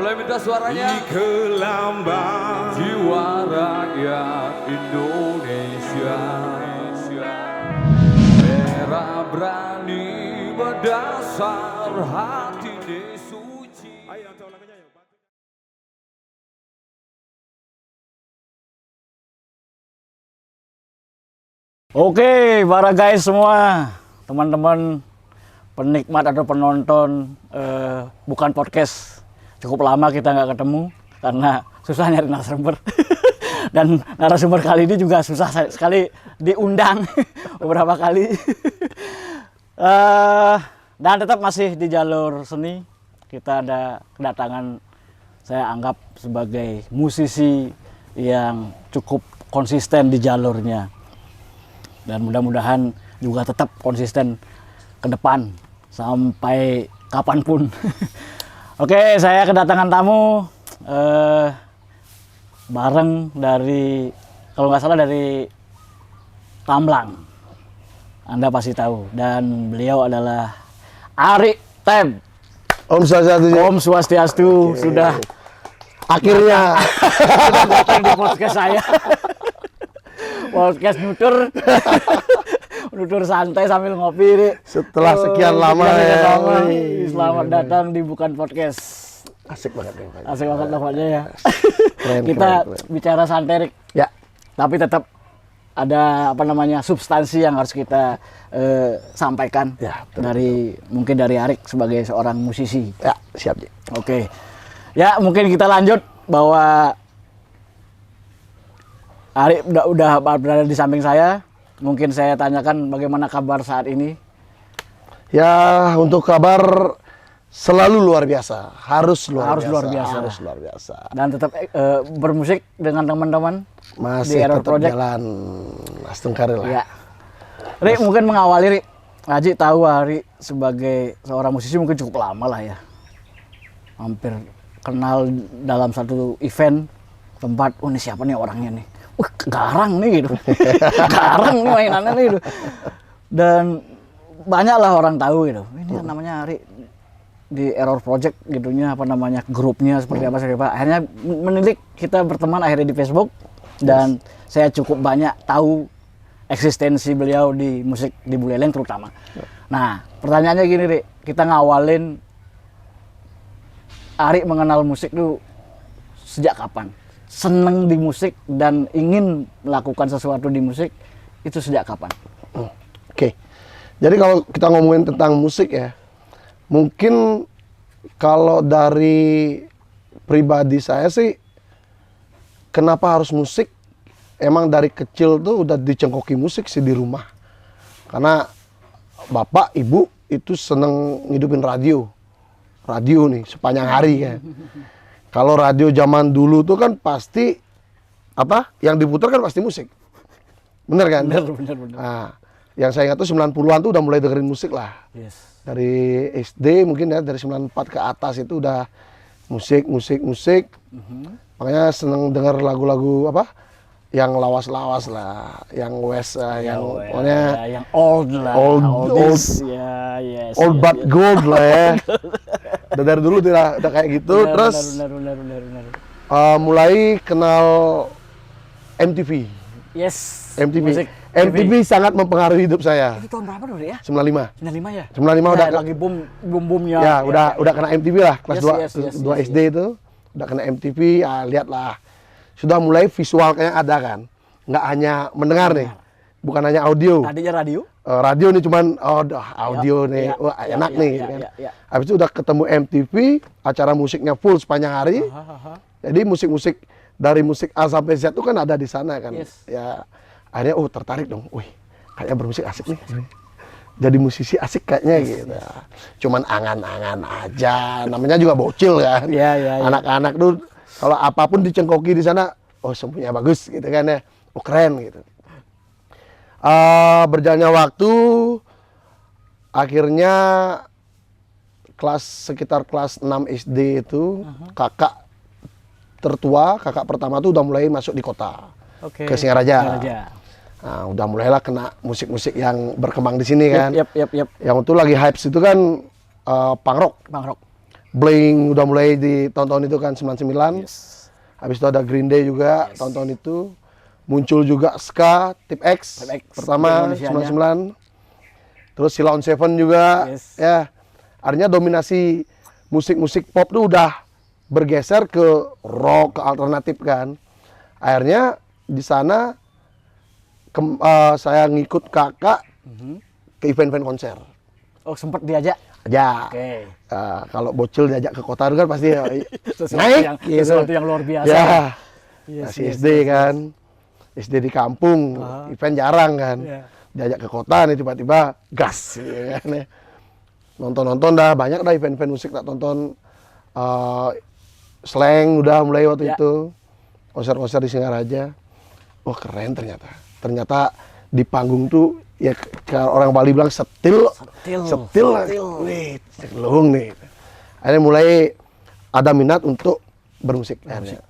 Boleh minta suaranya? Di gelambang Jiwa rakyat Indonesia merah berani berdasar hati suci. Oke, para guys semua, teman-teman penikmat atau penonton bukan podcast. Cukup lama kita nggak ketemu karena susah nyari narasumber. Dan narasumber kali ini juga susah sekali diundang beberapa kali. Dan tetap masih di jalur seni. Kita ada kedatangan, saya anggap sebagai musisi yang cukup konsisten di jalurnya. Dan mudah-mudahan juga tetap konsisten ke depan sampai kapanpun. Oke, saya kedatangan tamu bareng dari, kalau nggak salah dari Tamblang. Anda pasti tahu. Dan beliau adalah Ari Tem. Om Swastiastu. Om Swastiastu. Sudah Akhirnya sudah datang di podcast saya. Podcast nutur santai sambil ngopi nih. setelah sekian lama ya. Selamat datang di Bukan Podcast. Asik banget nih. Pak. Asik banget namanya ya. Keren, Kita keren. bicara santai, Rik. Ya, Tapi tetap ada apa namanya substansi yang harus kita sampaikan Ya, betul, mungkin dari Arik sebagai seorang musisi. ya siap Ji. Oke. Ya, mungkin kita lanjut bahwa Ari udah berada di samping saya. Mungkin saya tanyakan bagaimana kabar saat ini. Ya, untuk kabar selalu luar biasa. Harus luar biasa. Harus luar biasa. Dan tetap bermusik dengan teman-teman di Masih Error tetap Project. jalan Astung Karir lah. Ya. Ri, mungkin mengawali, Ri. Haji tahu Ari sebagai seorang musisi mungkin cukup lama lah ya. Hampir kenal dalam satu event tempat, ini siapa nih orangnya nih? Garang nih gitu. Garang nih mainannya nih gitu. Dan banyaklah orang tahu gitu. Ini namanya Ari di Error Project gitunya, apa namanya, grupnya seperti apa. Akhirnya menilik, kita berteman akhirnya di Facebook dan saya cukup banyak tahu eksistensi beliau di musik di Buleleng terutama. Nah, pertanyaannya gini, Ri. Kita ngawalin Ari mengenal musik tuh sejak kapan? Seneng di musik dan ingin melakukan sesuatu di musik itu sejak kapan? Oke. Jadi kalau kita ngomongin tentang musik ya, mungkin kalau dari pribadi saya sih, kenapa harus musik? Emang dari kecil tuh udah dicengkoki musik sih di rumah. Karena bapak, ibu itu seneng ngidupin radio. Radio nih sepanjang hari kan. Kalau radio zaman dulu tuh kan pasti apa? Yang diputar kan pasti musik. Bener kan? Bener. Nah, yang saya ingat tuh 90-an tuh udah mulai dengerin musik lah. Yes. Dari SD mungkin ya, dari 94 ke atas itu udah musik. Makanya seneng denger lagu-lagu apa? Yang lawas-lawas lah, yang West lah, yang pokoknya yang old lah. Old. Ya, yes. old but gold lah ya. Dan dari dulu udah kayak gitu. Terus Benar. mulai kenal MTV. Yes. MTV. Musik MTV sangat mempengaruhi hidup saya. Itu tahun berapa dulu ya? 95. 95 ya? 95 udah lagi boom-boomnya. ya, udah kena MTV lah, kelas Yes, 2 SD itu. Udah kena MTV, ya lihatlah. Sudah mulai visual kayaknya ada kan. Nggak hanya mendengar nih. Bukan hanya audio. Tadinya radio? Radio nih cuman audio nih. Wah, enak nih gitu kan. Habis itu udah ketemu MTV, acara musiknya full sepanjang hari. Jadi musik-musik dari musik A sampai Z itu kan ada di sana kan. Yes. Ya akhirnya tertarik dong. Wih, kayaknya bermusik asik nih. Jadi musisi asik kayaknya gitu. Cuman angan-angan aja. Namanya juga bocil kan. Iya. Anak-anak tuh kalau apapun dicengkoki di sana, oh semuanya bagus gitu kan ya. Oh keren gitu. Berjalannya waktu, akhirnya sekitar kelas 6 SD itu, kakak tertua, kakak pertama tuh udah mulai masuk di kota. Oke. Ke Singaraja. Nah, udah mulailah kena musik-musik yang berkembang di sini kan. Yap. Yang itu lagi hype itu kan punk rock. Bang Rock. Blink udah mulai di tahun-tahun itu kan 99. Yes. Habis itu ada Green Day juga tahun-tahun itu. Muncul juga Ska, Tip X, Tip X, pertama Indonesianya. 99. Terus Silon Seven juga, Yes. ya. Artinya dominasi musik-musik pop tuh udah bergeser ke rock, ke alternatif kan. Akhirnya di sana saya ngikut kakak ke event-event konser. Oh, sempat diajak. Aja. Oke. Kalau bocil diajak ke kota itu kan pasti ya, Sesuatu sesuatu yang luar biasa. Ya. Yes, Masih yes, SD kan. SD di kampung, event jarang kan. Iya. Diajak ke kota nih tiba-tiba gas ya kan ya. Nonton-nonton dah banyak dah event-event musik tak tonton. Slang udah mulai waktu Ya. itu. Konser-konser di Singaraja. Wah keren ternyata. Ternyata di panggung tuh ya kalau orang Bali bilang setil. Setil. Wih, celung nih. Akhirnya mulai ada minat untuk bermusik. Akhirnya.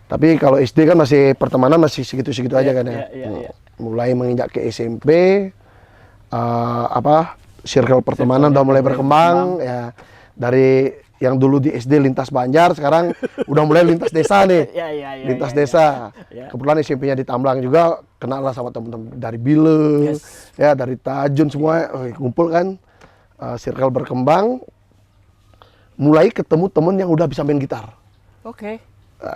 Tapi kalau SD kan masih pertemanan masih segitu-segitu aja kan ya. Iya. Mulai menginjak ke SMP, circle pertemanan udah mulai berkembang ya. Dari yang dulu di SD lintas Banjar, sekarang udah mulai lintas desa nih. Iya. Lintas desa. Ya. Kebetulan SMP-nya di Tamblang juga, kenal lah sama teman-teman dari Bile, Yes. ya dari Tajun semua, kumpul kan. Circle berkembang, mulai ketemu temen yang udah bisa main gitar. Oke.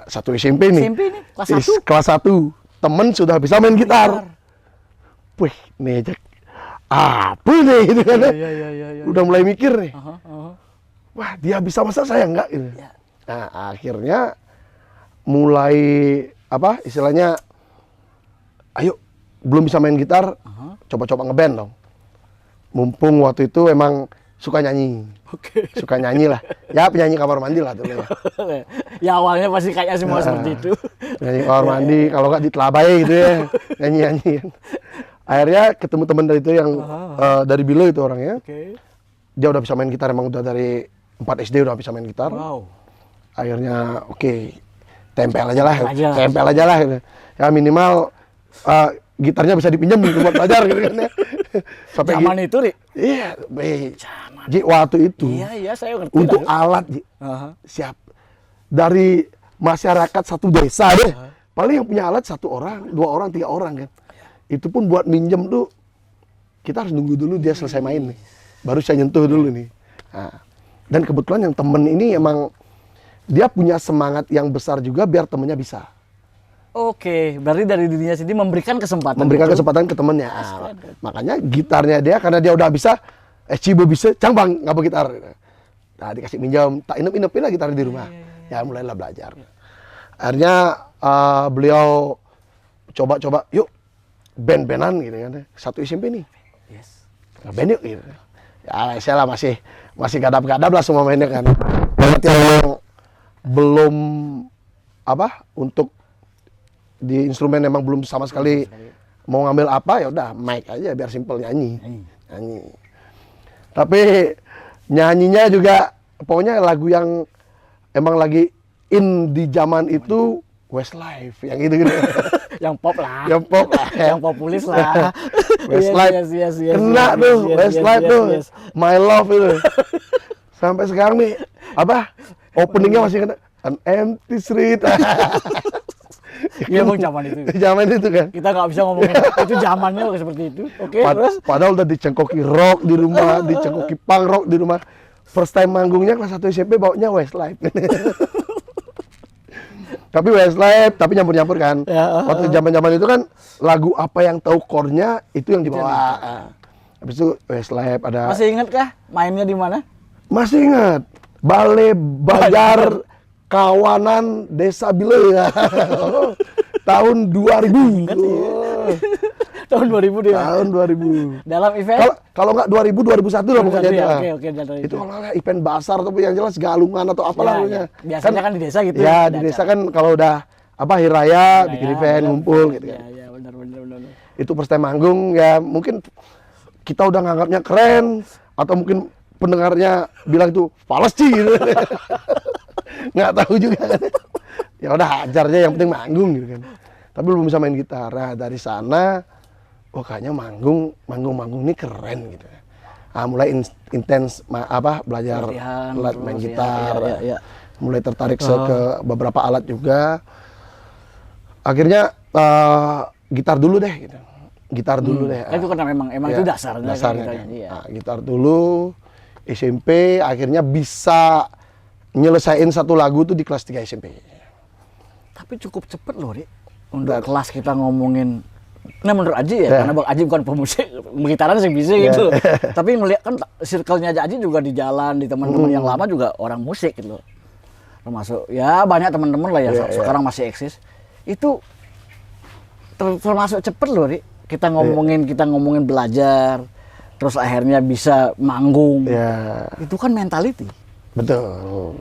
Satu SMP nih. SMP nih, kelas 1. Kelas 1. Temen sudah bisa main gitar. Wih, nih Jack. Apa nih gitu kan. Iya. Udah mulai mikir nih. Wah, dia bisa masa saya enggak gitu. Ya. Nah, akhirnya mulai istilahnya ayo belum bisa main gitar, coba-coba ngeband dong. Mumpung waktu itu emang suka nyanyi. Oke. Suka nyanyi lah. Ya penyanyi kamar mandi lah dulu ya. Ya awalnya pasti kayaknya semua seperti itu. Nyanyi kamar mandi, kalau nggak di telabai gitu ya, nyanyi-nyanyi. Akhirnya ketemu teman dari itu yang dari Bilo itu orangnya. Oke. Dia udah bisa main gitar, emang udah dari 4 SD udah bisa main gitar. Wow. Akhirnya oke, tempel aja lah. Tempel aja. Tempel aja lah. Gitu. Ya minimal gitarnya bisa dipinjam gitu buat belajar gitu kan ya. Sampai Zaman itu, Ri. Iya, Ji, waktu itu Iya, saya ngerti. untuk lah. alat Ji, siap dari masyarakat satu desa deh. Paling yang punya alat 1 orang, 2 orang, 3 orang kan. Itu pun buat minjem tuh kita harus nunggu dulu dia selesai main nih. Baru saya nyentuh dulu nih. Nah, dan kebetulan yang temen ini emang dia punya semangat yang besar juga biar temennya bisa. Oke, berarti dari dirinya sendiri memberikan kesempatan. Memberikan itu. kesempatan ke temennya. Makanya gitarnya dia karena dia udah bisa, Cibo bisa, Cang Bang ngapa gitar. Nah, dikasih minjam, tak inep-inepin lah gitar di rumah. Ya mulailah belajar. Akhirnya beliau coba-coba, yuk band-bandan gitu kan. Satu SMP nih. Yes. Band yuk gitu. Ya saya lah masih gadap-gadap lah semua mainnya kan. Buat yang belum untuk di instrumen emang belum sama sekali mau ngambil apa, ya udah mic aja biar simple nyanyi. Tapi nyanyinya juga pokoknya lagu yang emang lagi in di zaman itu Westlife yang gitu-gitu. Yang pop lah. Yang pop lah. Yang populis lah. Westlife. Yes, Kena tuh Westlife tuh. My Love itu. Sampai sekarang nih openingnya masih kena An Empty Street. Iya, emang zaman itu. Zaman itu kan. Kita nggak bisa ngomongin itu zamannya seperti itu. Oke, terus? Padahal udah dicengkoki rock di rumah, dicengkoki punk rock di rumah. First time manggungnya kelas 1 SMP baunya Westlife. Tapi Westlife, tapi nyampur-nyampur kan. Ya, Waktu zaman-zaman itu kan lagu apa yang tahu core-nya itu yang dibawa. Habis itu Westlife ada. Masih ingat kah mainnya di mana? Masih ingat. Balai Bajar Kawanan Desa Bile ya. Tahun 2000. Oh, Tahun 2000 dia. tahun 2000. Dalam event? Kalau nggak 2000 2001 lah pokoknya. ya, itu. oke, dari Itu kalau nggak event basar atau yang jelas galungan atau apalah Ya, pokoknya. ya. Biasanya kan di desa gitu. Ya, ada di desa acara. kan kalau udah hari raya bikin event benar. ngumpul gitu kan. Ya, benar. Itu first time manggung ya mungkin kita udah nganggapnya keren atau mungkin pendengarnya bilang itu fals sih gitu. Nggak tahu juga kan. Ya udah hajar aja yang penting manggung gitu kan. Tapi belum bisa main gitar. Nah, dari sana kayaknya manggung ini keren gitu. mulai intens belajar Latihan, main terus, gitar, ya. mulai tertarik ke beberapa alat juga. Akhirnya gitar dulu deh gitu. Gitar dulu deh. Kan itu kan memang itu dasarnya. Dasarnya kan, kan. iya. Nah, gitar dulu, SMP, akhirnya bisa nyelesain satu lagu tuh di kelas 3 SMP. Tapi cukup cepet loh, Ri. Untuk kelas kita ngomongin, nah menurut Aji ya, karena Bang Aji bukan pemusik, gitaran sih bisa gitu. Tapi ngeliat kan circle-nya Aji juga di jalan, di teman-teman yang lama juga orang musik gitu loh. Termasuk ya banyak teman-teman lah ya sekarang masih eksis. Itu termasuk cepet loh, Ri. Kita ngomongin belajar, terus akhirnya bisa manggung. Itu kan mentality. Betul.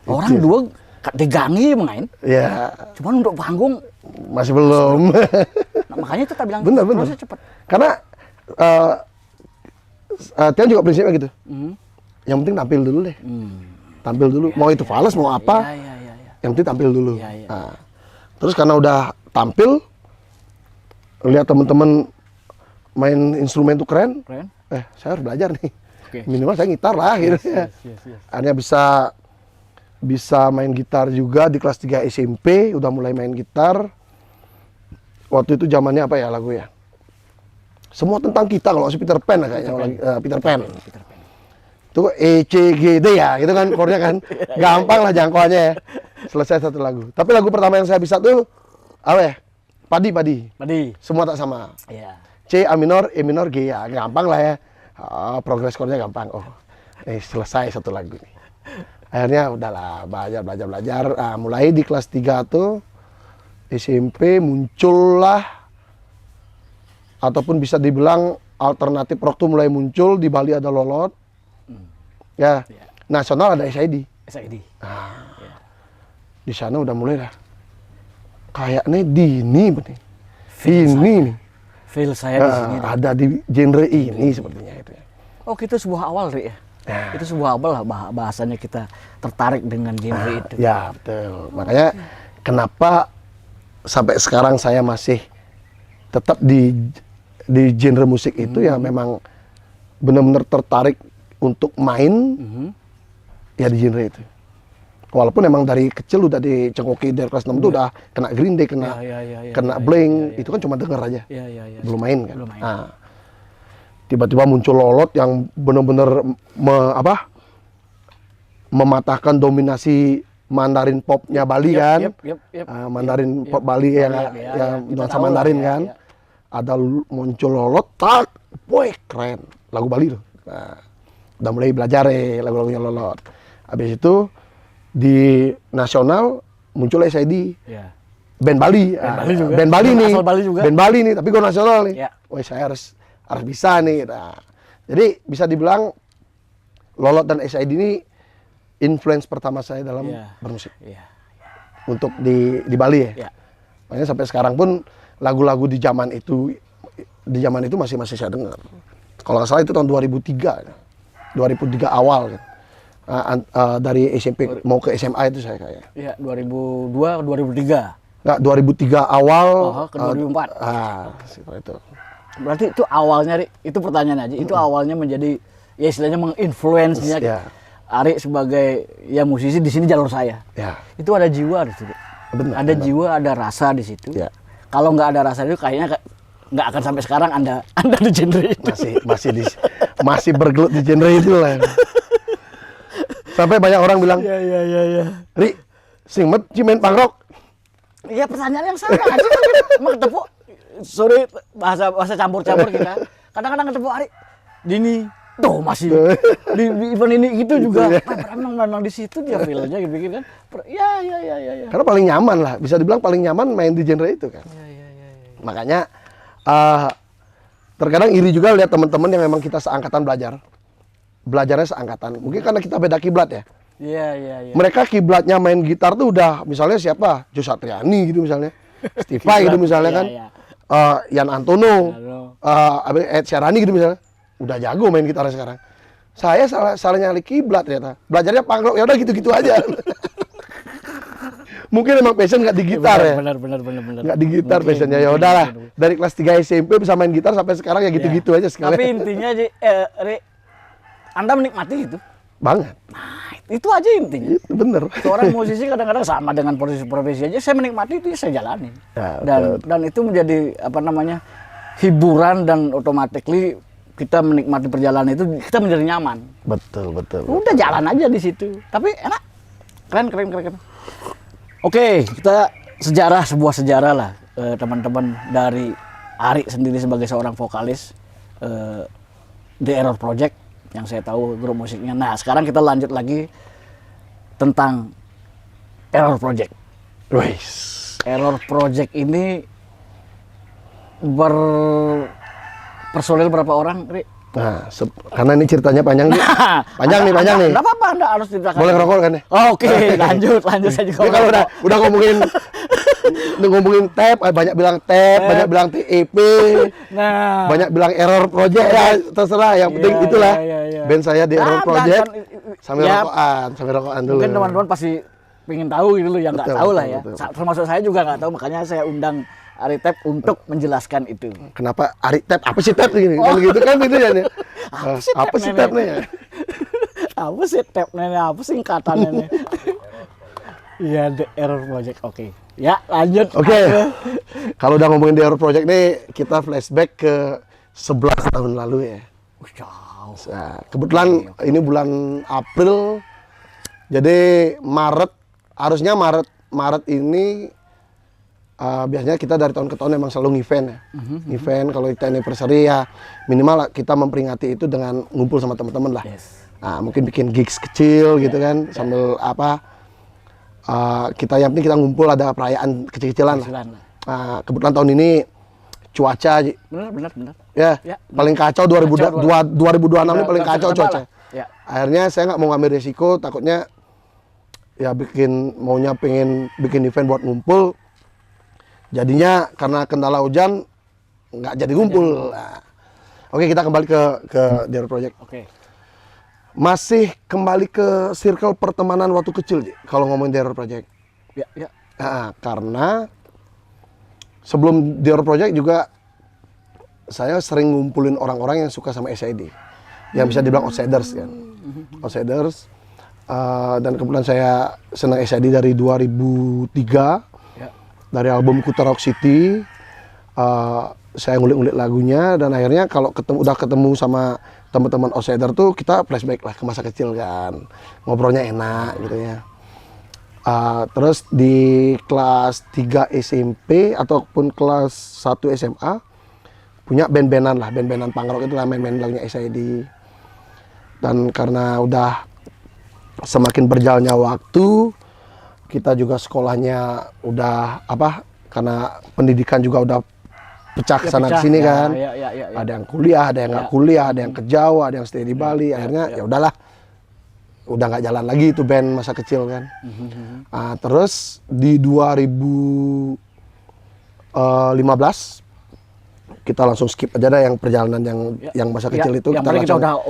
Orang dua digangi main. Ya. Cuman untuk panggung masih belum. nah, makanya itu tak bilang bener. proses cepet. Karena Tian juga prinsipnya gitu. Yang penting tampil dulu deh. Tampil dulu. Mau itu fals, mau apa. Yang penting tampil dulu. Nah, terus karena udah tampil, lihat temen-temen main instrumen tuh keren. Saya harus belajar nih. Minimal saya gitar lah gitu. Akhirnya bisa main gitar juga di kelas 3 SMP, udah mulai main gitar. Waktu itu zamannya apa ya lagu ya? Semua tentang kita, kalau si Peter Pan lah kayaknya, Peter Pan. Itu E, C, G, D ya, gitu kan chordnya kan. Gampang lah jangkauannya ya. Selesai satu lagu. Tapi lagu pertama yang saya bisa tuh apa ya? Padi. Semua tak sama. C, A minor, E minor, G ya. Gampang lah ya. Progres chordnya gampang. Selesai satu lagu nih. Akhirnya udahlah belajar. Mulai di kelas 3 tuh SMP muncullah, ataupun bisa dibilang alternatif rock tuh mulai muncul. Di Bali ada Lolot. Nasional ada SID. Di sana udah mulai lah. Kayaknya Dini nih. Ini nih. Feel saya di sini. Ada di genre ini sepertinya itu ya. Oh, itu sebuah awal, Ri ya. Itu sebuah awal lah bahasanya kita tertarik dengan genre itu. Ya, betul. Makanya kenapa sampai sekarang saya masih tetap di genre musik itu ya memang benar-benar tertarik untuk main ya di genre itu. Walaupun emang dari kecil udah dicengkoki dari kelas 6 itu udah kena Green Day, kena Blink, itu kan cuma denger aja. Belum main kan. Nah, tiba-tiba muncul Lolot yang benar-benar mematahkan dominasi Mandarin popnya Bali kan. Mandarin pop Bali yang nuansa Mandarin kan. Ada muncul Lolot, keren. Lagu Bali tuh. Nah, udah mulai belajar lagu-lagunya Lolot. Habis itu di nasional muncul SID. Band Bali. Band Bali nih. Band Bali nih, tapi gue nasional nih. Saya harus bisa nih. Nah, jadi bisa dibilang Lolot dan SID ini influence pertama saya dalam bermusik. Untuk di Bali ya. Makanya sampai sekarang pun lagu-lagu di zaman itu masih saya dengar. Kalau nggak salah itu tahun 2003 awal kan. Dari SMP mau ke SMA itu saya kayak. 2002, 2003. Enggak, 2003 awal ke 2004. Seperti itu. Berarti itu awalnya, Ri, itu pertanyaan aja. Itu awalnya menjadi ya istilahnya menginfluence-nya Ari sebagai ya musisi di sini jalur saya. Itu ada jiwa di situ. Ada jiwa, ada rasa di situ. Kalau nggak ada rasa itu kayaknya nggak akan sampai sekarang Anda di genre itu. Masih bergelut di genre itu lah. Sampai banyak orang bilang, Ri, sing met cimen pangrok. Iya, pertanyaan yang sama aja kan. Emang ketemu, sorry bahasa campur-campur kita. Kadang-kadang ketemu Ari, Dini, tuh masih di event ini gitu juga. Memang di situ dia feel-nya gitu kan. Ya. Karena paling nyaman lah, bisa dibilang paling nyaman main di genre itu kan. Makanya terkadang iri juga lihat teman-teman yang memang kita seangkatan belajarnya seangkatan. Mungkin karena kita beda kiblat ya. Iya. Mereka kiblatnya main gitar tuh udah misalnya siapa? Jo Satriani gitu misalnya. Stifai gitu misalnya kan. Yan Antono. Ed Sheerani gitu misalnya. Udah jago main gitarnya sekarang. Saya salah nyari kiblat ternyata. Belajarnya punk rock, ya udah gitu-gitu aja. Mungkin emang passion nggak di gitar ya. Benar. Nggak di gitar passionnya, ya udahlah. Dari kelas 3 SMP bisa main gitar sampai sekarang ya gitu-gitu aja sekalian. Tapi intinya Ri, Anda menikmati itu. Banget. Nah, itu aja intinya. Itu bener. Seorang musisi kadang-kadang sama dengan profesi aja, saya menikmati itu, saya jalani. Ya, Dan itu menjadi apa namanya, hiburan, dan automatically kita menikmati perjalanan itu, kita menjadi nyaman. Betul. Udah jalan aja di situ. Tapi enak. Keren. Oke, kita sebuah sejarah lah, teman-teman, dari Ari sendiri sebagai seorang vokalis The Error Project, yang saya tahu grup musiknya. Nah, sekarang kita lanjut lagi tentang Error Project. Wais. Error Project ini personil berapa orang, Ri? Nah, karena ini ceritanya panjang nih. Panjang nih. Enggak apa-apa, Anda harus ceritakan. Boleh ngerokok kan ya? Oh, oke, lanjut saya juga. Ini kalau udah ngomongin tab, banyak bilang tab, banyak bilang TEP, Nah, banyak bilang Error Project, ya terserah. Yang penting Iya, itulah. iya. Band saya di Error Project, sambil ya, rokokan dulu. mungkin teman-teman pasti pengen tahu gitu loh, yang nggak Betul, tahu lah betul, ya. betul. Termasuk saya juga nggak tahu, makanya saya undang Ari Tep untuk menjelaskan itu. Kenapa Ari tab? Apa sih tab gini? Kan gitu kan itu ya. Apa sih tab nih? Apa sih Tep nenek? Apa singkatannya nih? Iya, The Error Project. Oke. Ya, lanjut. Oke. Kalau udah ngomongin The Error Project nih, kita flashback ke 11 tahun lalu ya. Jauh. Nah, kebetulan ini bulan April, jadi harusnya Maret ini biasanya kita dari tahun ke tahun emang selalu event ya. Event kalau kita anniversary ya minimal kita memperingati itu dengan ngumpul sama teman-teman lah. Yes. Nah, mungkin bikin gigs kecil gitu kan, sambil kita yang penting kita ngumpul, ada perayaan kecil-kecilan lah. Nah, kebetulan tahun ini cuaca Benar. ya, Ya, paling kacau 2026 ini paling kacau cuaca. Ya. Akhirnya saya nggak mau ngambil resiko, takutnya ya pengen bikin event buat ngumpul. Jadinya karena kendala hujan nggak jadi ngumpul. Nah, oke, kita kembali ke The Error Project. Oke. Masih kembali ke circle pertemanan waktu kecil, Ji, kalau ngomongin The Error Project. Ya. Nah, karena sebelum The Error Project juga saya sering ngumpulin orang-orang yang suka sama SID, yang bisa dibilang outsiders kan. Outsiders. Dan kebetulan saya senang SID dari 2003. Dari album Kuta Rock City, saya ngulik-ngulik lagunya, dan akhirnya kalau udah ketemu sama teman-teman outsider tuh kita flashback lah ke masa kecil kan, ngobrolnya enak gitu ya. Terus di kelas 3 SMP ataupun kelas 1 SMA punya band-bandan punk rock itu lah, main-main lagunya SID. Dan karena udah semakin berjalannya waktu, kita juga sekolahnya udah karena pendidikan juga udah pecah ke sana sini kan. Ya. Ada yang kuliah, ada yang nggak kuliah, ada yang ke Jawa, ada yang stay di Bali. Akhirnya ya udahlah, udah nggak jalan lagi itu band masa kecil kan. Terus di 2015 kita langsung skip aja dah yang perjalanan yang masa kecil itu. Yang tadi kita udah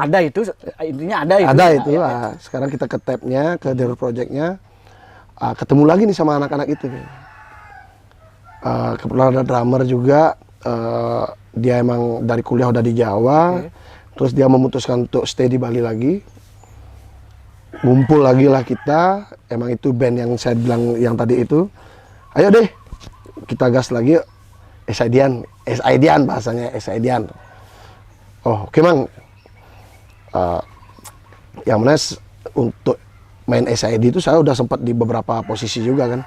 ada itu, intinya ada itu. Ada itu. Sekarang kita ke tab-nya, ke The Error Project-nya. Ketemu lagi nih sama anak-anak itu. Kebetulan ada drummer juga, dia emang dari kuliah udah di Jawa, terus dia memutuskan untuk stay di Bali lagi. Ngumpul lagi lah kita, emang itu band yang saya bilang yang tadi itu. Ayo deh, kita gas lagi yuk. SID-an bahasanya, SID-an. Oh, oke Mang. Yang mana untuk main SID itu saya udah sempat di beberapa posisi juga kan.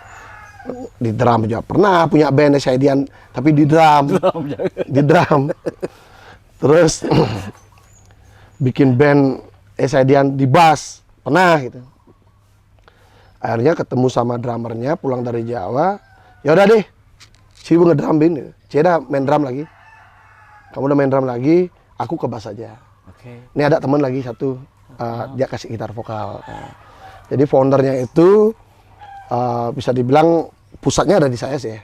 Di drum juga pernah punya band SID-an, tapi di drum. Di drum. Terus bikin band SID-an di bass, pernah gitu. Akhirnya ketemu sama drummernya pulang dari Jawa. Ya udah deh, Cibu ngedrumin. Ceda main drum lagi. Kamu udah main drum lagi, aku ke bass aja. Ini ada teman lagi satu, dia kasih gitar vokal. Jadi foundernya itu bisa dibilang pusatnya ada di saya sih ya.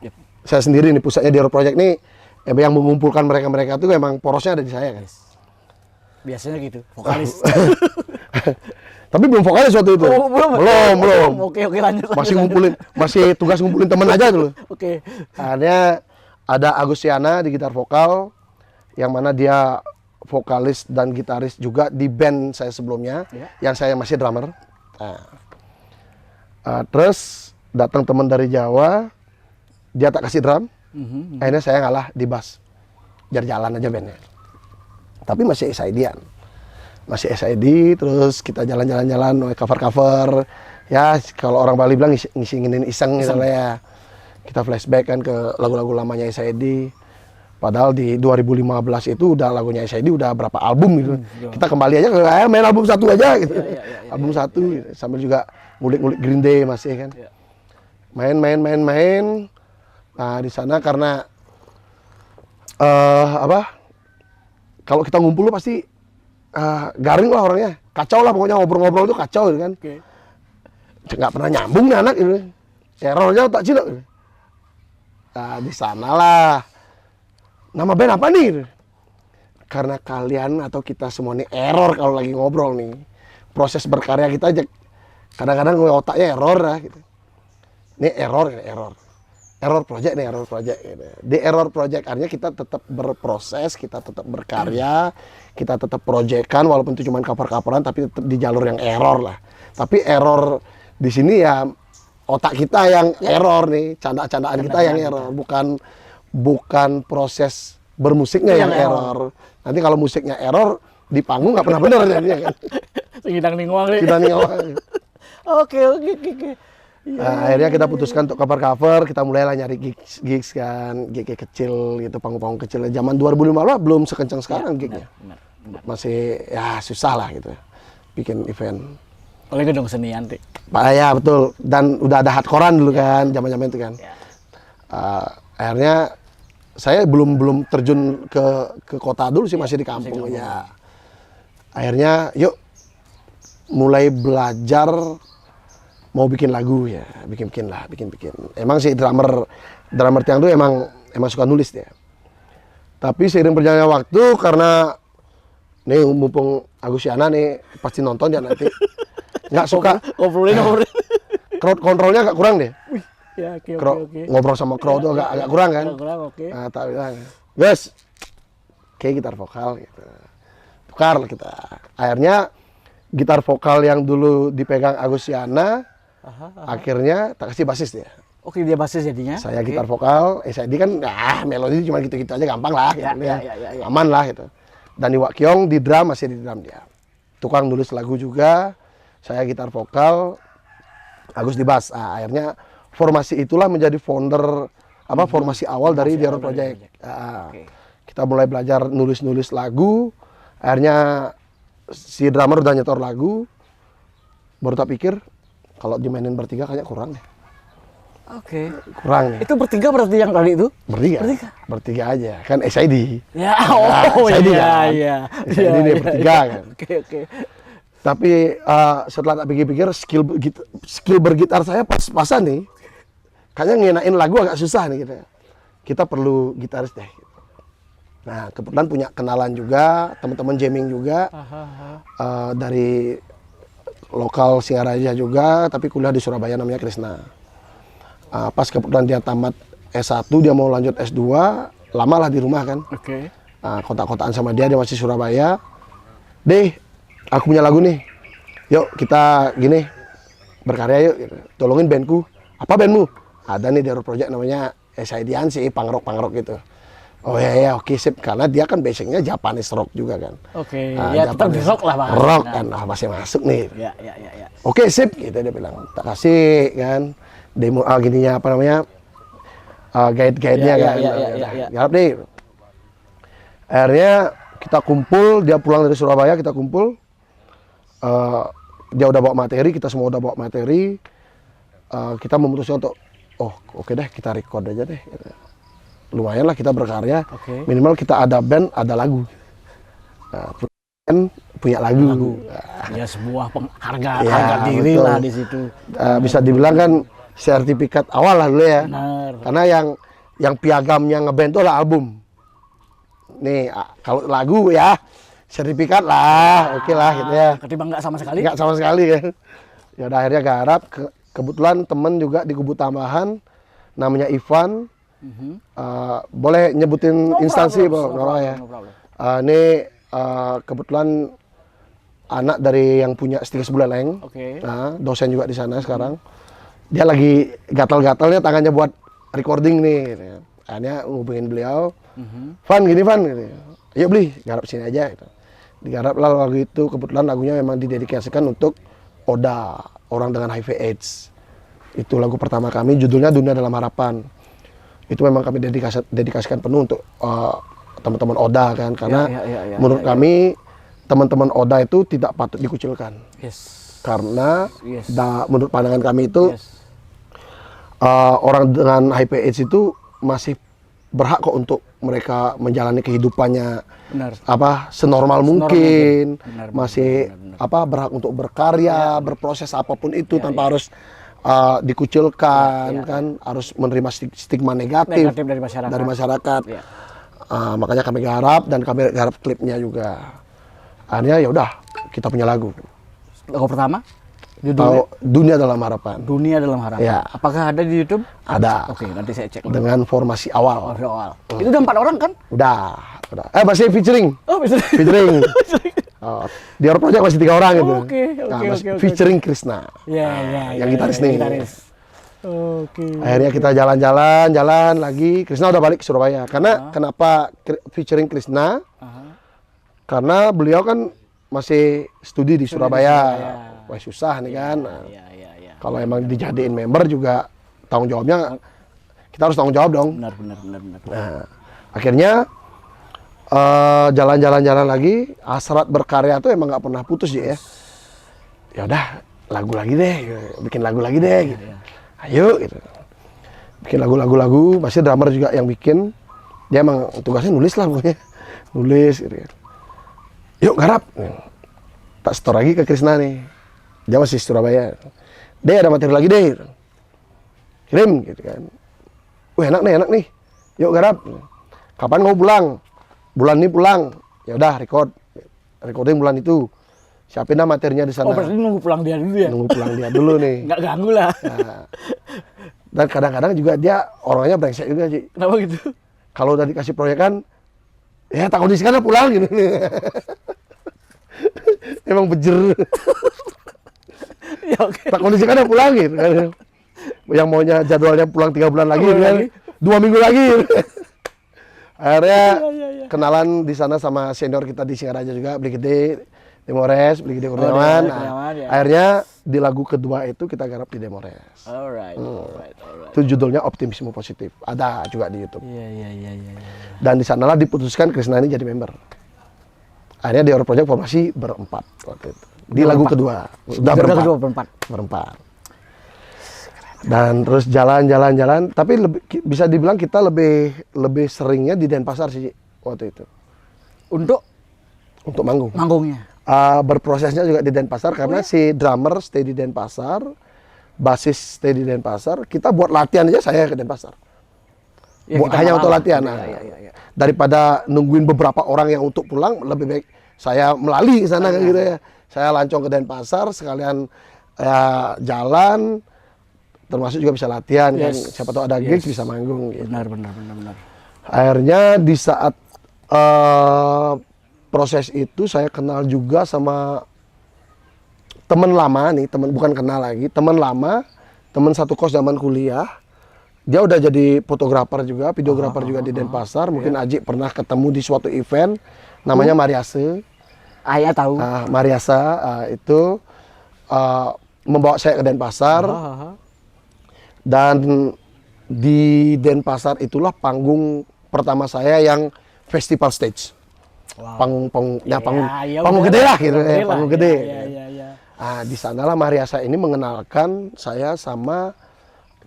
Yep. Saya sendiri nih pusatnya The Error Project nih, yang mengumpulkan mereka-mereka itu emang porosnya ada di saya kan. Biasanya gitu, vokalis. Tapi belum vokalis waktu itu. Belum. Oke, lanjut. Masih tugas ngumpulin teman aja dulu. Oke. Akhirnya ada Agustiana di gitar vokal, yang mana dia vokalis dan gitaris juga di band saya sebelumnya, yang saya masih drummer. Nah, terus datang teman dari Jawa, dia tak kasih drum, akhirnya saya ngalah di bass, biar jalan aja bandnya. Tapi masih SID-an, masih SID, terus kita jalan-jalan, cover-cover. Ya kalau orang Bali bilang ngisi-ngisiin iseng misalnya ya. Kita flashback kan ke lagu-lagu lamanya SID. Padahal di 2015 itu udah lagunya SID udah berapa album gitu. Kita kembali aja ke main album satu aja gitu. Album satu gitu. Sambil juga ngulik-ngulik Green Day masih kan. Main. Nah, di sana karena kalau kita ngumpul pasti garing lah orangnya. Kacau lah pokoknya, ngobrol-ngobrol itu kacau gitu kan. Nggak pernah nyambung nih anak gitu. Errornya tak cilok gitu. Nah, di sanalah nama band apa nih? Karena kalian atau kita semua nih error kalau lagi ngobrol nih. Proses berkarya kita aja kadang-kadang otaknya error lah gitu. Ini error. Error project gitu. Di error project artinya kita tetap berproses, kita tetap berkarya, kita tetap projectkan walaupun itu cuma cover-coveran tapi tetap di jalur yang error lah. Tapi error di sini ya otak kita yang error nih, canda-candaan kita yang error, bukan proses bermusiknya yang error. Nanti kalau musiknya error di panggung nggak pernah benar jadinya kan. Segidang ninguang nih. Oke. Nah, akhirnya kita putuskan untuk cover-cover, kita mulailah nyari gigs kan, gig kecil gitu, panggung-panggung kecil. Zaman 2015 belum sekencang sekarang gignya. Benar. Masih ya susah lah gitu bikin event. Oleh gedung senian, Tik. Ya betul, dan udah ada hardcore-an dulu kan, zaman-zaman itu kan. Akhirnya saya belum terjun ke kota dulu sih, masih di kampung ya. Akhirnya yuk mulai belajar mau bikin lagu ya, bikin. Emang sih drummer Tiang tuh emang suka nulis dia. Tapi seiring berjalannya waktu karena nih mumpung Agusiana nih pasti nonton dia nanti. Nggak suka ngobrolin. Crowd controlnya agak kurang deh. Ya, oke. Ngobrol sama crowd tuh agak kurang kan. Oke. Nah, tak bilang, guys, kayak gitar vokal gitu. Tukar kita. Akhirnya gitar vokal yang dulu dipegang Agusiana, akhirnya tak kasih basis dia. Oke, dia basis jadinya. Saya gitar vokal, SID kan, melodi cuma gitu-gitu aja gampang lah, Ya. aman lah gitu. Dan Iwak Kyong di drum, masih di drum dia. Tukang nulis lagu juga, saya gitar vokal, Agus di bass. Nah, akhirnya formasi itulah menjadi founder formasi awal dari The Error Project. Kita mulai belajar nulis lagu, akhirnya si drummer udah nyetor lagu, baru tak pikir kalau dimainin bertiga kayaknya kurang deh. Oke. Kurang ya. Itu bertiga berarti yang kali itu? Bertiga aja, kan SID. Ya, SID iya. SID dia bertiga kan. Oke. Tapi setelah tak pikir-pikir skill bergitar saya pas-pasan nih. Kayaknya ngenain lagu agak susah nih gitu. Kita perlu gitaris deh. Nah, kebetulan punya kenalan juga, teman-teman jamming juga. Dari lokal Singaraja juga, tapi kuliah di Surabaya namanya Krisna. Pas kebetulan dia tamat S1, dia mau lanjut S2, lama lah di rumah kan. Oke. Kontak-kontakan sama dia masih Surabaya. Deh, aku punya lagu nih. Yuk kita gini, berkarya yuk. Gitu. Tolongin bandku. Apa bandmu? Ada nih The Error Project namanya SID-an sih, pangrok gitu. Oh ya, oke sip. Karena dia kan basicnya Japanese rock juga kan. Oke, ya tetap di rock lah Bang. Rock kan, masih masuk nih. Ya. Oke sip, gitu dia bilang. Tak kasih kan, demo gininya apa namanya, guide-guide-nya kan. Garap deh. Akhirnya kita kumpul, dia pulang dari Surabaya, kita kumpul. Dia udah bawa materi, kita semua udah bawa materi. Kita memutuskan untuk, oke deh kita record aja deh. Lumayan lah kita berkarya. Minimal kita ada band, ada lagu. Punya lagu. Ya sebuah harga diri betul. lah di situ. Bisa dibilang kan sertifikat awal lah dulu ya. Benar. Karena yang piagamnya ngeband itu adalah album. Nih kalau lagu ya sertifikat lah, oke lah gitu ya. Ketimbang nggak sama sekali? Nggak sama sekali kan. Ya udah akhirnya garap. Kebetulan temen juga di kubu tambahan namanya Ivan. Boleh nyebutin instansi Bang? No problem. Ini kebetulan anak dari yang punya Stinges Buleleng. Oke. Nah, dosen juga di sana sekarang. Dia lagi gatal-gatalnya tangannya buat recording nih. Gitu. Akhirnya ngubungin beliau. Van, gini Van. Gitu. Ayo beli, garap sini aja. Gitu. Digarap lah lagu itu. Kebetulan lagunya memang didedikasikan untuk Oda, orang dengan HIV AIDS. Itu lagu pertama kami, judulnya Dunia Dalam Harapan. Itu memang kami dedikasikan penuh untuk teman-teman Oda kan. Karena menurut kami teman-teman Oda itu tidak patut dikucilkan. Yes. Karena Yes. menurut pandangan kami itu orang dengan HIV AIDS itu masih berhak kok untuk mereka menjalani kehidupannya Benar. senormal mungkin. Benar, masih berhak untuk berkarya, berproses apapun itu tanpa harus dikucilkan kan, harus menerima stigma negatif dari masyarakat. Iya. Makanya kami garap dan kami garap klipnya juga. Akhirnya ya udah kita punya lagu. Lagu pertama judulnya Dunia Dalam Harapan. Dunia Dalam Harapan. Ya. Apakah ada di YouTube? Ada. Oke, nanti saya cek. Dengan formasi awal. Awal. Itu udah 4 orang kan? Udah. Masih featuring. Oh, bisa. Featuring. Di Our Project masih 3 orang gitu. Oke. Masih featuring Krisna. Ya. Yang gitaris nih. Oke. Akhirnya kita jalan lagi. Krisna udah balik ke Surabaya. Karena kenapa featuring Krisna? Karena beliau kan masih studi di Surabaya. Wah, susah nih kan. Nah, kalau emang dijadiin member juga tanggung jawabnya kita harus tanggung jawab dong. Benar. Nah, akhirnya jalan lagi, hasrat berkarya tuh emang nggak pernah putus ya. Ya udah, bikin lagu lagi deh. Gitu. Ayo gitu. Bikin lagu, masih drummer juga yang bikin. Dia emang tugasnya nulis lah pokoknya. Nulis gitu. Yuk garap. Tak store lagi ke Krisna nih. Dia masih Surabaya. Deh ada materi lagi deh. Kirim gitu kan. Wih enak nih. Yuk garap. Kapan mau pulang? Bulan ini pulang. Ya udah recording bulan itu. Siapin dah materinya di sana. Oh, berarti nunggu pulang dia dulu ya? Nunggu pulang dia dulu nih. Nggak ganggu lah. Nah, dan kadang-kadang juga dia orangnya brengsek juga sih. Kenapa gitu? Kalau udah dikasih proyekan, ya tak kondisikan pulang gitu. Emang bejer. Ya oke. Tak kondisikan pulang gitu kan. Yang maunya jadwalnya pulang 3 bulan lagi kan. 2 minggu lagi. Akhirnya kenalan di sana sama senior kita di Singaraja juga, Brigade Demores, Brigade Kurniawan. Akhirnya di lagu kedua itu kita garap di Demores. Alright. Itu judulnya Optimisme Positif. Ada juga di YouTube. Iya. Dan di sanalah diputuskan Krisna ini jadi member. Akhirnya di Our Project formasi berempat waktu itu. Di lagu kedua. Udah berempat. Dan terus jalan. Tapi bisa dibilang kita lebih seringnya di Denpasar sih waktu itu. Untuk manggung. Manggungnya. Berprosesnya juga di Denpasar karena si drummer stay di Denpasar, basis stay di Denpasar. Kita buat latihan aja saya ke Denpasar. Ya, hanya untuk latihan. Iya. Daripada nungguin beberapa orang yang untuk pulang, lebih baik saya melalui ke sana gitu ya. Saya lancong ke Denpasar sekalian jalan, termasuk juga bisa latihan kan. Siapa tahu ada gigs bisa manggung gitu. Benar. Akhirnya di saat proses itu saya kenal juga sama teman lama nih, bukan kenal lagi, teman lama, teman satu kos zaman kuliah. Dia udah jadi fotografer juga, videografer juga di Denpasar. Mungkin Aji pernah ketemu di suatu event namanya Mariase. Ayah tahu. Mariasa itu membawa saya ke Denpasar. Dan di Denpasar itulah panggung pertama saya yang festival stage. Panggung gede lah gitu ya, panggung gede. Di sanalah Mariasa ini mengenalkan saya sama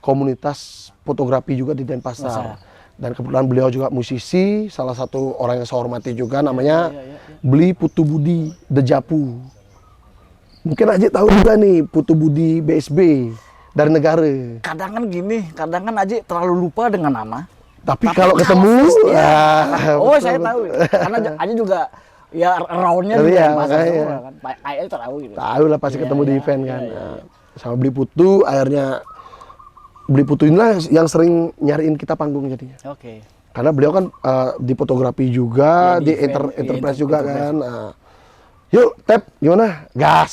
komunitas fotografi juga di Denpasar. Dan kebetulan beliau juga musisi, salah satu orang yang saya hormati juga namanya Bli Putu Budi Dejapu. Mungkin Aji tahu juga nih Putu Budi BSB dari negara. Kadang kan Aji terlalu lupa dengan nama. Tapi kalau ketemu, saya tahu. Karena Aji juga ya roundnya juga Denpasar semua kan. Ayah tahu gitu. Tahu lah pasti ketemu di event kan. Sama Bli Putu, akhirnya Bli Putu inilah yang sering nyariin kita panggung jadinya. Oke. Karena beliau kan di fotografi juga, Ya, di di event, enterprise di juga enterprise. kan. Nah, yuk, tap, gimana? Gas.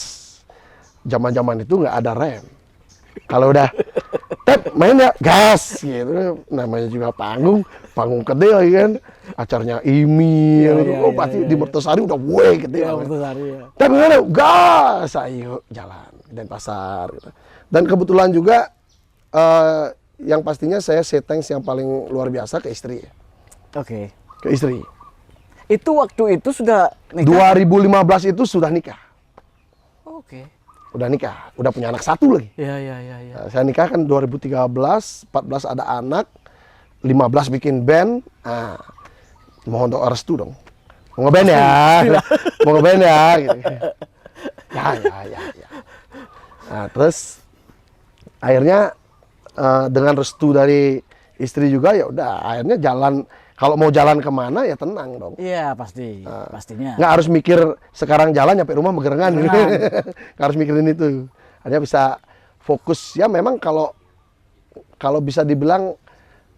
Zaman-zaman itu nggak ada rem. Kalau udah tap, main ya, gas. Gitu. Namanya juga panggung gede lagi kan. Acaranya IMI, Iya, gitu. iya, Oh, iya, pasti iya, di iya. Mertosari udah gede Ya, banget. Mertosari ya. Tap, gimana? Gas. Ayo, jalan. Denpasar. Gitu. Dan kebetulan juga yang pastinya saya say thanks yang paling luar biasa ke istri. Oke. Ke istri. Itu waktu itu sudah nikah? 2015 itu sudah nikah. Oke. Udah nikah, udah punya anak satu lagi. Ya, ya, ya, ya. Nah, saya nikah kan 2013, 14 ada anak, 15 bikin band. Nah, mohon doa restu dong. Mau ngeband ya, mau ngeband ya. Gitu. Ya. Nah, terus akhirnya dengan restu dari istri juga ya udah. Akhirnya jalan. Kalau mau jalan kemana ya tenang dong. Iya, pasti. Pastinya. Nggak harus mikir sekarang jalan nyampe rumah megerengan gitu. Nggak harus mikirin itu. Hanya bisa fokus ya memang kalau bisa dibilang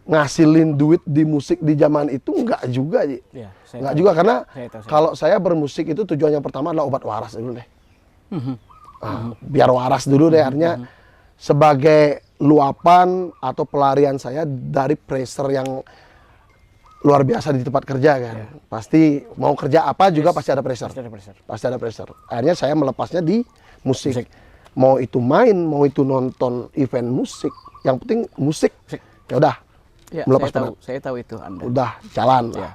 ngasilin duit di musik di zaman itu enggak juga, Ji. Iya, saya Enggak tahu. juga karena Saya tahu. kalau saya bermusik itu tujuan yang pertama adalah obat waras dulu deh. Biar waras dulu deh artinya sebagai luapan atau pelarian saya dari pressure yang luar biasa di tempat kerja kan. Pasti mau kerja apa juga pasti ada pressure. Pasti ada pressure. Pasti ada pressure. Akhirnya saya melepasnya di musik. Mau itu main, mau itu nonton event musik, yang penting musik. Ya udah, Ya, melepas saya tahu. penat. Saya tahu itu Anda. Udah jalan lah. Ya.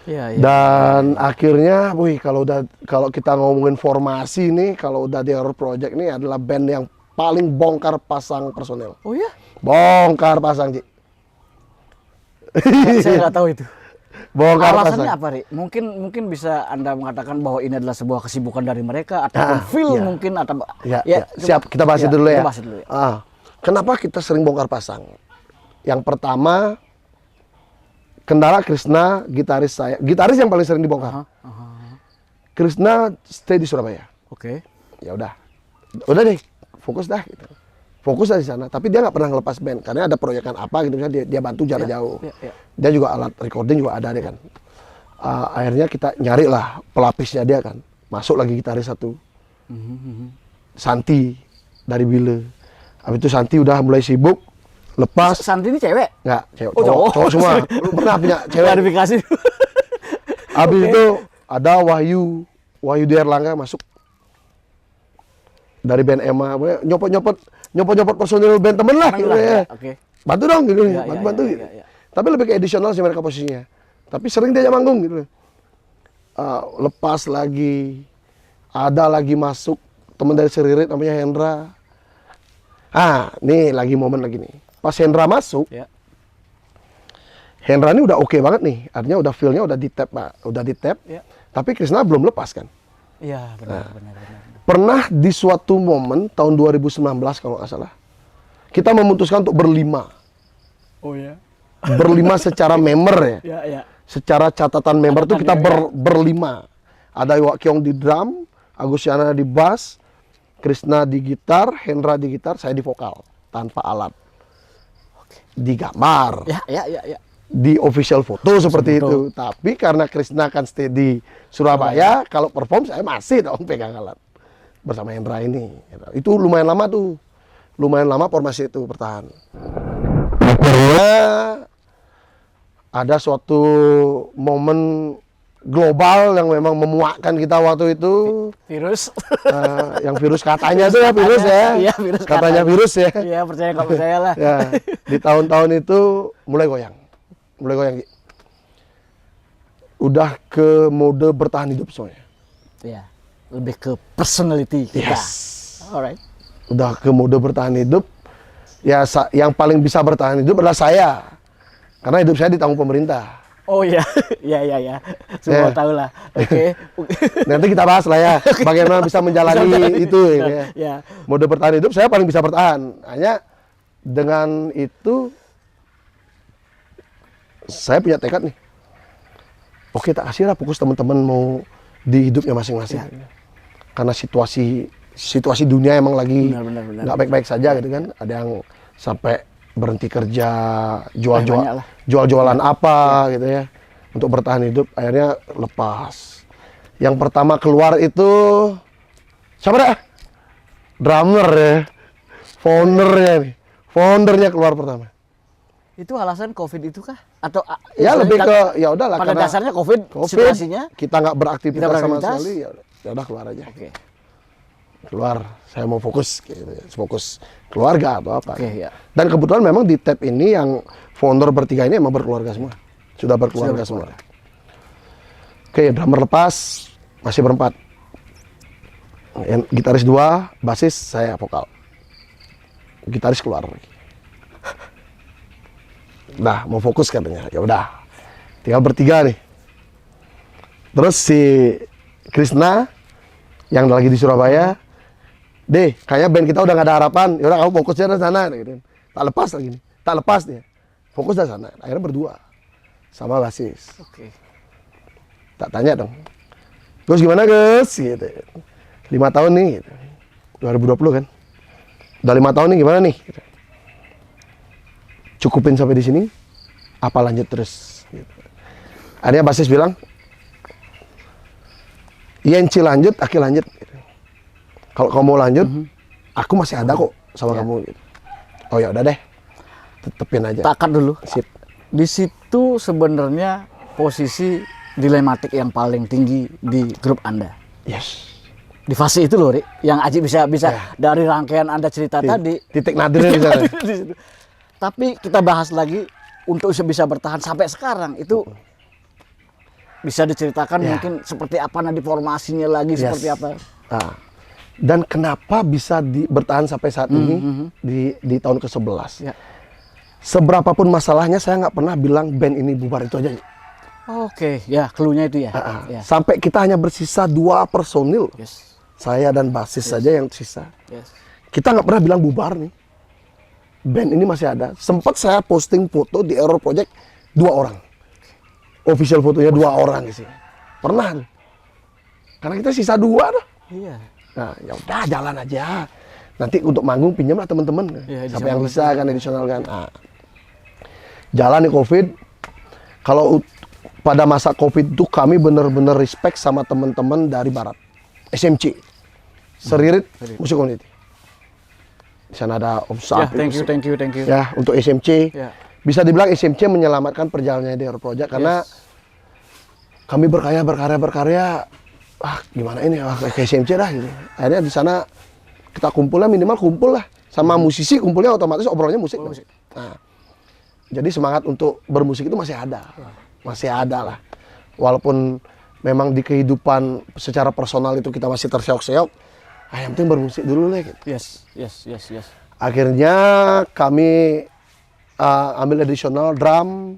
Iya, iya. Dan akhirnya, wih kalau kita ngomongin formasi nih, kalau udah di Horror Project ini adalah band yang paling bongkar pasang personel. Oh ya? Bongkar pasang, Ci. Saya nggak tahu itu. Bongkar Alasannya pasang. apa, Ri? Mungkin bisa Anda mengatakan bahwa ini adalah sebuah kesibukan dari mereka ataupun feel iya. mungkin atau Ya, coba- siap, kita bahas itu dulu ya. Kita bahas itu dulu ya. Kenapa kita sering bongkar pasang? Yang pertama, kendala Krisna, gitaris saya. Gitaris yang paling sering dibongkar. Krisna stay di Surabaya. Oke. Ya udah deh, fokus dah gitu. Fokus dah di sana, tapi dia nggak pernah ngelepas band karena ada proyekan apa gitu misalnya dia bantu jarak jauh. ya. Dia juga alat recording juga ada deh kan. Akhirnya kita nyari lah pelapisnya dia kan. Masuk lagi gitaris satu. Santi dari Bile. Habis itu Santi udah mulai sibuk, lepas. Santi ini cewek? Nggak, cewek, Oh, cowok, cowok. cowok semua. Lu pernah punya cewek? Klarifikasi. Habis itu ada Wahyu di Erlangga masuk dari band Emma, nyopot personil band temen lah, gitu ya. Oke. Bantu dong gitu, Ya, bantu ya, gitu. ya. Tapi lebih ke additional sih mereka posisinya. Tapi sering dia manggung gitu. Lepas lagi, ada lagi masuk teman dari Seririt namanya Hendra. Nih lagi momen lagi nih. Pas Hendra masuk, Ya. Hendra ini udah oke banget nih. Artinya udah feel-nya udah di tap, Pak. Udah di tap. Ya. Tapi Krisna belum lepas kan. Iya, benar. Pernah di suatu momen tahun 2019 kalau nggak salah, kita memutuskan untuk berlima. Oh ya. Berlima secara member ya. Ya. Secara catatan member tuh kita Catatan berlima. Ada Iwak Kiong di drum, Agustiana di bass, Krisna di gitar, Hendra di gitar, saya di vokal tanpa alat. Di gambar, Ya. di official foto seperti Foto. itu. Tapi karena Krisna kan stay di Surabaya, kalau perform saya masih dong pegang alat bersama Hendra ini. Itu lumayan lama tuh. Lumayan lama formasi itu bertahan. Akhirnya ada suatu momen global yang memang memuakkan kita waktu itu. Virus. Yang virus katanya tuh ya virus ya. Iya, virus katanya virus ya. Iya, percaya nggak percaya lah. Ya, di tahun-tahun itu mulai goyang. Ji. Udah ke mode bertahan hidup soalnya. Iya. Lebih ke personality kita. Yes. Alright. Udah ke mode bertahan hidup. Ya, yang paling bisa bertahan hidup adalah saya. Karena hidup saya ditanggung pemerintah. Oh iya. Iya. Semua tahu lah. Oke. Nanti kita bahas lah ya, bagaimana bisa menjalani itu. Ya. Ya. Mode bertahan hidup saya paling bisa bertahan. Hanya dengan itu saya punya tekad nih. Oke, tak kasih lah fokus teman-teman mau di hidupnya masing-masing. Karena situasi dunia emang lagi Benar. nggak baik-baik saja gitu kan. Ada yang sampai berhenti kerja, banyak lah. jual-jualan apa gitu ya, untuk bertahan hidup. Akhirnya lepas. Yang pertama keluar itu siapa dah? Drummer ya, foundernya keluar pertama. Itu alasan COVID itu kah? Atau Ya lebih ke ya udahlah pada karena dasarnya COVID situasinya. kita nggak beraktivitas Kita sama beraktivitas. sekali, ya udah keluar aja. Oke. Keluar, saya mau fokus gitu, fokus keluarga atau apa. Oke, ya. Dan kebetulan memang di tab ini yang founder bertiga ini emang berkeluarga semua, sudah berkeluarga semua. Oke, drummer lepas, masih berempat. Gitaris 2, basis, saya vokal. Gitaris keluar. Nah, mau fokus katanya. Ya udah. Tinggal bertiga nih. Terus si Krisna yang lagi di Surabaya, "Deh, kayaknya band kita udah gak ada harapan. Ya udah kamu fokus aja di sana." Gitu. Tak lepas lagi nih. Tak lepas dia. Fokus di sana. Akhirnya berdua sama basis. Oke. Tak tanya dong. "Gus gimana, Gus?" gitu. 5 tahun nih gitu. 2020 kan. Udah 5 tahun nih gimana nih? Gitu. Cukupin sampai di sini, apa lanjut terus? Gitu. Akhirnya basis bilang, Yenci lanjut, Aki lanjut. Gitu. Kalau kamu mau lanjut, aku masih ada kok sama kamu. Gitu. Oh ya udah deh, tetepin aja. Takat dulu. Sip. Di situ sebenarnya posisi dilematik yang paling tinggi di grup Anda. Yes. Di fase itu loh, Rik, yang Aji bisa dari rangkaian Anda cerita tadi. Titik nadirnya di sana. Di situ. Tapi kita bahas lagi untuk bisa bertahan sampai sekarang itu bisa diceritakan mungkin seperti apa nanti formasinya lagi seperti apa. Nah, dan kenapa bisa bertahan sampai saat ini di tahun ke-11? Ya. Seberapapun masalahnya saya nggak pernah bilang band ini bubar, itu aja. Oke, ya clue-nya itu ya. Ya. Sampai kita hanya bersisa 2 personil. Yes. Saya dan basis saja yang sisa. Yes. Kita nggak pernah bilang bubar nih. Band ini masih ada. Sempat saya posting foto di Error Project 2 orang. Official fotonya 2 orang di sini. Pernah nih. Karena kita sisa 2 dah. Iya. Nah, ya udah jalan aja. Nanti untuk manggung pinjam lah teman-teman. Ya, Siapa yang bisa kan edisional kan. Nah, jalan nih COVID. Kalau pada masa COVID itu kami benar-benar respect sama teman-teman dari barat. SMC. Seririt Musik Community. Di sana ada Om Ya, Sapi. thank you. Ya, untuk SMC. Ya. Bisa dibilang SMC menyelamatkan perjalanannya di Error Project karena kami berkarya. Gimana ini? Ke SMC dah gitu. Akhirnya di sana kita kumpulnya minimal kumpul lah. Sama musisi kumpulnya otomatis obrolnya musik. Nah, jadi semangat untuk bermusik itu masih ada. Masih ada lah. Walaupun memang di kehidupan secara personal itu kita masih terseok-seok, yang penting bermusik dulu lah gitu. Yes. Akhirnya kami ambil additional drum,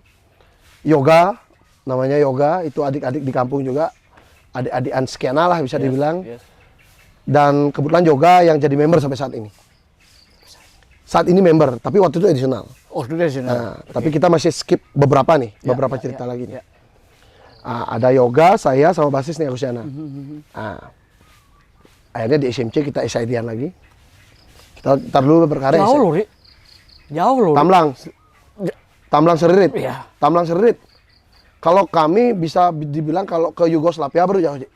yoga, namanya yoga, itu adik-adik di kampung juga, adik-adikan skena lah bisa dibilang. Dan kebetulan yoga yang jadi member sampai saat ini. Saat ini member, tapi waktu itu additional. Oh, itu additional. Nah, tapi kita masih skip beberapa nih, beberapa cerita lagi nih. Ada yoga, saya sama basis nih Agustiana. Akhirnya di SMC kita SID-an lagi. Kita ntar dulu berkarya. Jauh loh, Rik. Jauh loh. Tamlang Seririt. Iya. Tamlang Seririt. Kalau kami bisa dibilang kalau ke Yugoslavia baru jauh, Ji.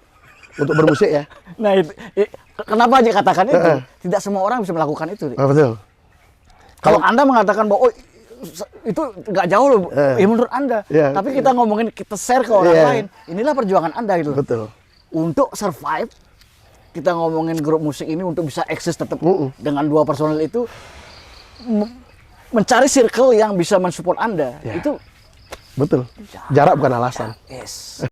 Untuk bermusik ya. Nah, itu kenapa aja katakan itu? Tidak semua orang bisa melakukan itu, Rik. Betul. Kalau Anda mengatakan bahwa itu nggak jauh loh, ya menurut Anda. Iya. Tapi kita ngomongin, kita share ke orang lain. Inilah perjuangan Anda gitu. Betul. Untuk survive, kita ngomongin grup musik ini untuk bisa eksis tetap dengan 2 personel itu, mencari circle yang bisa mensupport Anda. Itu Betul. Jarak bukan alasan. yes.